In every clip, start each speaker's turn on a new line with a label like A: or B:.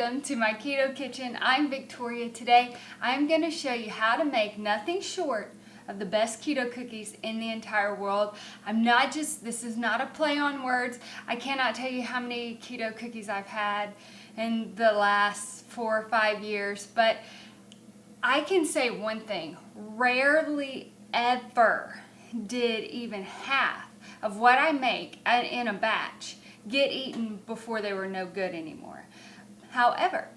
A: welcome to my Keto Kitchen. I'm Victoria. Today I'm going to show you how to make nothing short of the best keto cookies in the entire world. This is not a play on words. I cannot tell you how many keto cookies I've had in the last 4 or 5 years, but I can say one thing. Rarely ever did even half of what I make in a batch get eaten before they were no good anymore. However,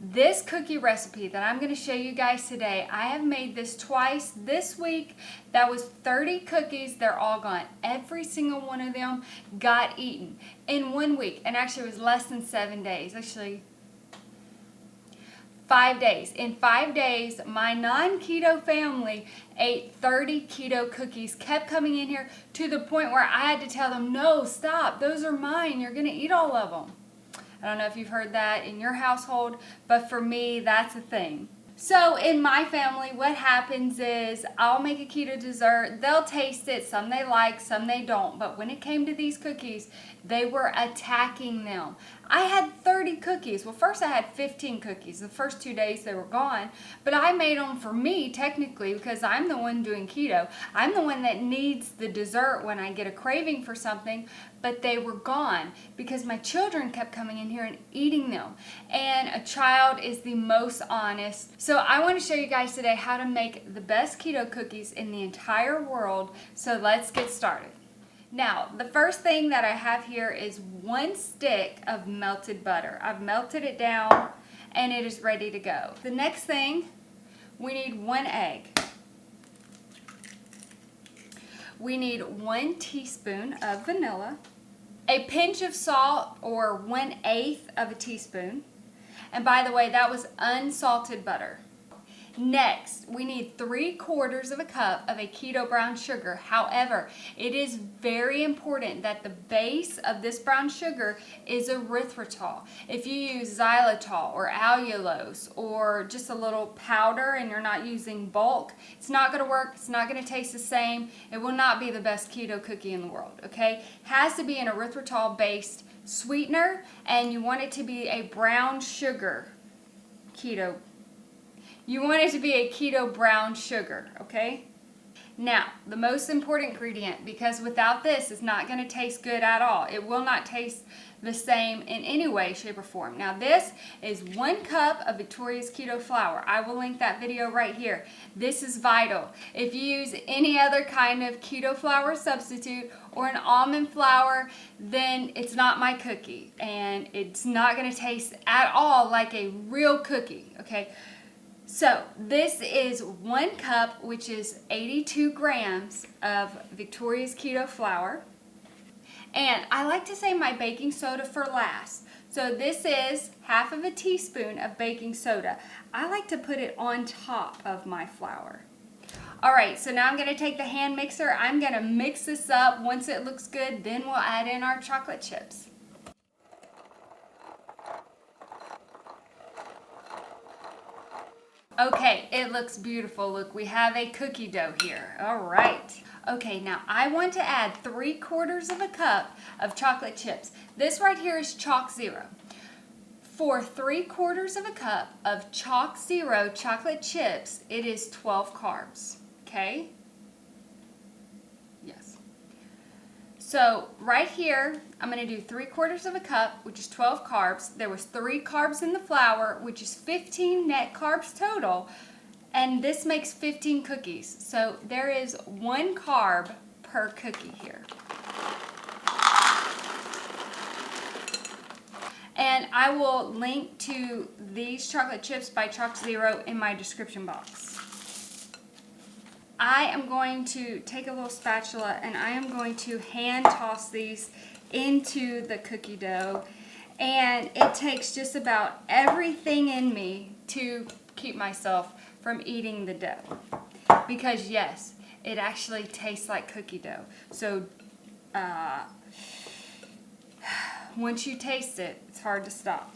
A: this cookie recipe that I'm going to show you guys today, I have made this twice this week. That was 30 cookies. They're all gone. Every single one of them got eaten in 1 week. And actually it was less than 7 days. Actually, 5 days. In 5 days, my non-keto family ate 30 keto cookies, kept coming in here to the point where I had to tell them, no, stop, those are mine, you're going to eat all of them. I don't know if you've heard that in your household, but for me, that's a thing. So in my family, what happens is I'll make a keto dessert. They'll taste it. Some they like, some they don't. But when it came to these cookies, they were attacking them. I had 30 cookies. Well, first I had 15 cookies. The first 2 days they were gone. But I made them for me, technically, because I'm the one doing keto. I'm the one that needs the dessert when I get a craving for something. But they were gone because my children kept coming in here and eating them. And a child is the most honest. So I want to show you guys today how to make the best keto cookies in the entire world. So let's get started. Now, the first thing that I have here is 1 stick of melted butter. I've melted it down and it is ready to go. The next thing, we need 1 egg. We need 1 teaspoon of vanilla, a pinch of salt or 1/8 of a teaspoon. And by the way, that was unsalted butter. Next, we need 3/4 of a cup of a keto brown sugar. However, it is very important that the base of this brown sugar is erythritol. If you use xylitol or allulose or just a little powder and you're not using bulk, it's not going to work. It's not going to taste the same. It will not be the best keto cookie in the world, okay? Has to be an erythritol-based sweetener, and you want it to be a brown sugar keto. You want it to be a keto brown sugar, okay? Now, the most important ingredient, because without this, it's not going to taste good at all. It will not taste the same in any way, shape, or form. Now, this is 1 cup of Victoria's Keto Flour. I will link that video right here. This is vital. If you use any other kind of keto flour substitute or an almond flour, then it's not my cookie. And it's not going to taste at all like a real cookie, okay? So this is 1 cup, which is 82 grams of Victoria's Keto Flour. And I like to say my baking soda for last. So this is 1/2 teaspoon of baking soda. I like to put it on top of my flour. All right, so now I'm going to take the hand mixer. I'm going to mix this up. Once it looks good, then we'll add in our chocolate chips. Okay, it looks beautiful. Look, we have a cookie dough here. All right. Okay, now I want to add 3/4 of a cup of chocolate chips. This right here is Chalk Zero. For 3/4 of a cup of Chalk Zero chocolate chips, it is 12 carbs. Okay? Yes. So right here, I'm going to do 3/4 of a cup, which is 12 carbs. There was 3 carbs in the flour, which is 15 net carbs total. And this makes 15 cookies. So there is 1 carb per cookie here. And I will link to these chocolate chips by Chalk Zero in my description box. I am going to take a little spatula and I am going to hand toss these into the cookie dough. And it takes just about everything in me to keep myself from eating the dough. Because yes, it actually tastes like cookie dough. So once you taste it, it's hard to stop.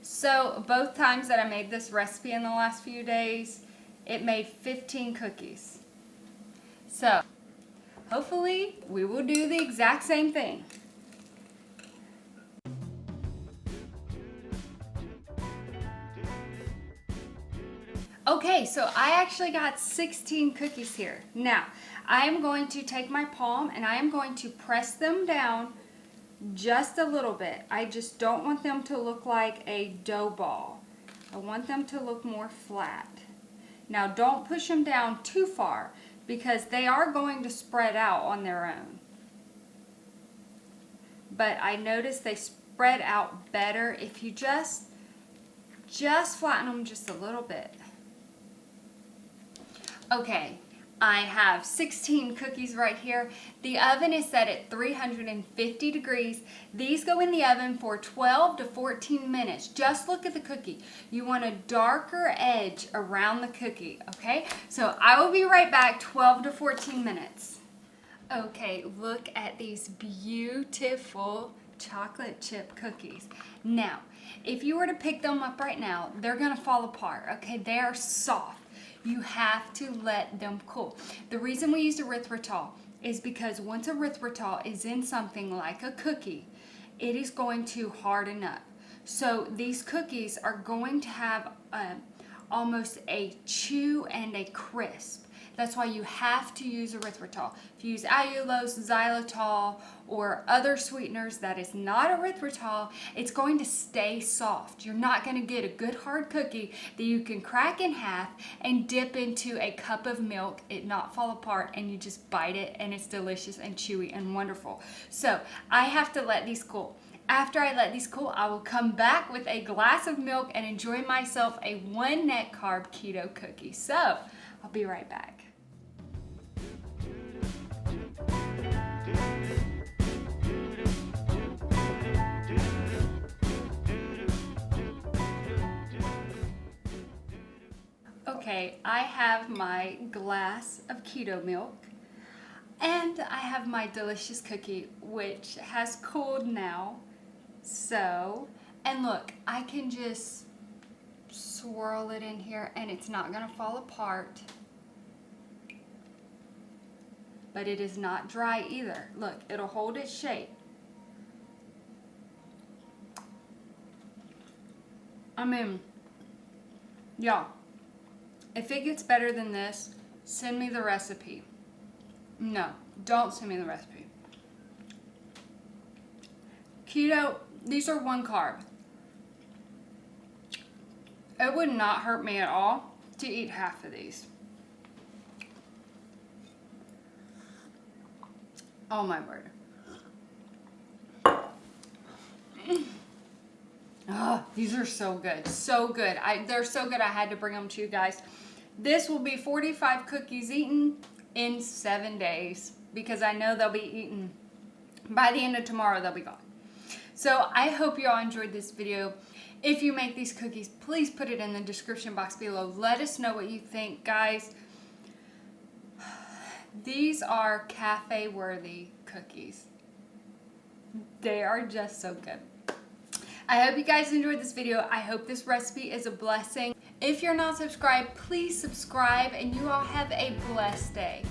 A: So both times that I made this recipe in the last few days, it made 15 cookies. So hopefully we will do the exact same thing. Okay, so I actually got 16 cookies here. Now, I am going to take my palm and I am going to press them down just a little bit. I just don't want them to look like a dough ball. I want them to look more flat. Now, don't push them down too far because they are going to spread out on their own. But I noticed they spread out better if you just flatten them just a little bit. Okay, I have 16 cookies right here. The oven is set at 350 degrees. These go in the oven for 12 to 14 minutes. Just look at the cookie. You want a darker edge around the cookie, okay? So I will be right back, 12 to 14 minutes. Okay, look at these beautiful chocolate chip cookies. Now, if you were to pick them up right now, they're gonna fall apart, okay? They are soft. You have to let them cool. The reason we use erythritol is because once erythritol is in something like a cookie, it is going to harden up. So these cookies are going to have almost a chew and a crisp. That's why you have to use erythritol. If you use allulose, xylitol, or other sweeteners that is not erythritol, it's going to stay soft. You're not going to get a good hard cookie that you can crack in half and dip into a cup of milk, it not fall apart, and you just bite it and it's delicious and chewy and wonderful. So I have to let these cool. After I let these cool, I will come back with a glass of milk and enjoy myself a 1 net carb keto cookie. So I'll be right back. Okay, I have my glass of keto milk and I have my delicious cookie, which has cooled now. So, and look, I can just swirl it in here and it's not gonna fall apart. But it is not dry either. Look, it'll hold its shape. I mean, y'all, if it gets better than this, send me the recipe. No, don't send me the recipe. Keto, these are 1 carb. It would not hurt me at all to eat half of these. Oh my word. Oh, these are so good. So good. They're so good I had to bring them to you guys. This will be 45 cookies eaten in 7 days because I know they'll be eaten by the end of tomorrow. They'll be gone. So I hope you all enjoyed this video. If you make these cookies, please put it in the description box below. Let us know what you think, guys. These are cafe worthy cookies. They are just so good. I hope you guys enjoyed this video. I hope this recipe is a blessing. If you're not subscribed, please subscribe and you all have a blessed day.